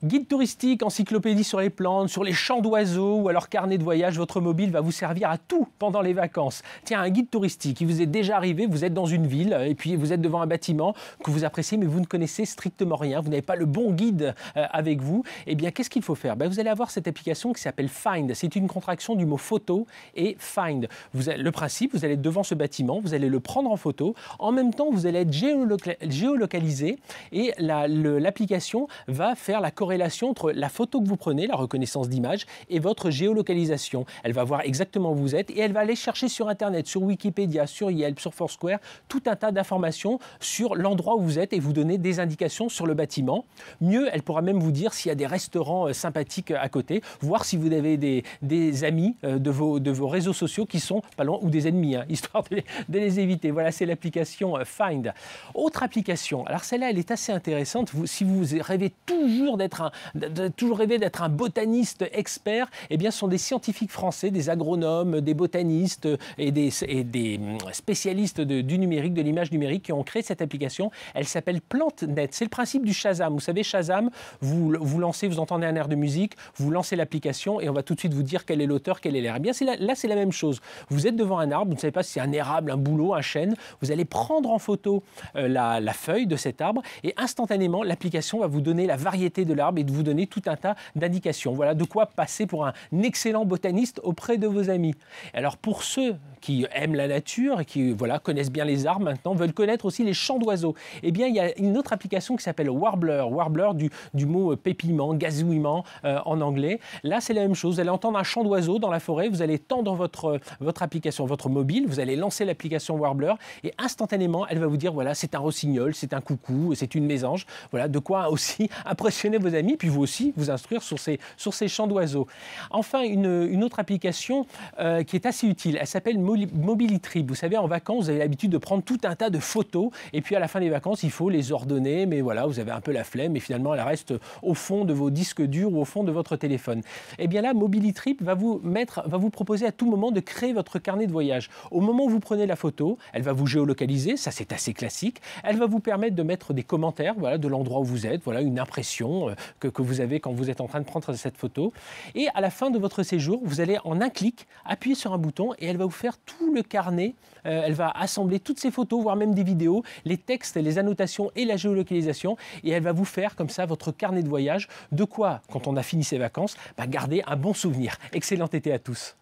Guide touristique, encyclopédie sur les plantes, sur les chants d'oiseaux ou alors carnet de voyage, votre mobile va vous servir à tout pendant les vacances. Tiens, un guide touristique, il vous est déjà arrivé, vous êtes dans une ville et puis vous êtes devant un bâtiment que vous appréciez mais vous ne connaissez strictement rien, vous n'avez pas le bon guide avec vous. Eh bien, qu'est-ce qu'il faut faire? Vous allez avoir cette application qui s'appelle Find. C'est une contraction du mot photo et Find. Le principe, vous allez être devant ce bâtiment, vous allez le prendre en photo. En même temps, vous allez être géolocalisé et l'application va faire la corrélation entre la photo que vous prenez, la reconnaissance d'image, et votre géolocalisation. Elle va voir exactement où vous êtes et elle va aller chercher sur Internet, sur Wikipédia, sur Yelp, sur Foursquare, tout un tas d'informations sur l'endroit où vous êtes et vous donner des indications sur le bâtiment. Mieux, elle pourra même vous dire s'il y a des restaurants sympathiques à côté, voir si vous avez des amis de vos réseaux sociaux qui sont pas loin, ou des ennemis, histoire de les éviter. Voilà, c'est l'application Find. Autre application, alors celle-là, elle est assez intéressante. Si vous rêvez toujours d'être un botaniste expert, eh bien, ce sont des scientifiques français, des agronomes, des botanistes et des spécialistes du numérique, de l'image numérique, qui ont créé cette application. Elle s'appelle PlanteNet. C'est le principe du Shazam. Vous savez, Shazam, vous lancez, vous entendez un air de musique, vous lancez l'application et on va tout de suite vous dire quel est l'auteur, quel est l'air. Eh bien, là, c'est la même chose. Vous êtes devant un arbre, vous ne savez pas si c'est un érable, un bouleau, un chêne. Vous allez prendre en photo la feuille de cet arbre et instantanément, l'application va vous donner la variété de l'arbre et de vous donner tout un tas d'indications. Voilà de quoi passer pour un excellent botaniste auprès de vos amis. Alors pour ceux qui aiment la nature et qui connaissent bien les arbres maintenant, veulent connaître aussi les chants d'oiseaux, eh bien il y a une autre application qui s'appelle Warbler. Warbler du mot pépillement, gazouillement en anglais. Là c'est la même chose, vous allez entendre un chant d'oiseau dans la forêt, vous allez tendre votre application, votre mobile, vous allez lancer l'application Warbler et instantanément elle va vous dire voilà, c'est un rossignol, c'est un coucou, c'est une mésange. Voilà de quoi aussi impressionner vos amis, puis vous aussi vous instruire sur ces chants d'oiseaux. Enfin, une autre application qui est assez utile, elle s'appelle Mobilitrip. Vous savez, en vacances, vous avez l'habitude de prendre tout un tas de photos et puis à la fin des vacances, il faut les ordonner, mais voilà, vous avez un peu la flemme et finalement, elle reste au fond de vos disques durs ou au fond de votre téléphone. Eh bien là, Mobilitrip va vous proposer à tout moment de créer votre carnet de voyage. Au moment où vous prenez la photo, elle va vous géolocaliser, ça c'est assez classique. Elle va vous permettre de mettre des commentaires, de l'endroit où vous êtes, une impression que vous avez quand vous êtes en train de prendre cette photo. Et à la fin de votre séjour, vous allez en un clic appuyer sur un bouton et elle va vous faire tout le carnet. Elle va assembler toutes ces photos, voire même des vidéos, les textes, les annotations et la géolocalisation. Et elle va vous faire comme ça votre carnet de voyage. De quoi, quand on a fini ses vacances, garder un bon souvenir. Excellent été à tous.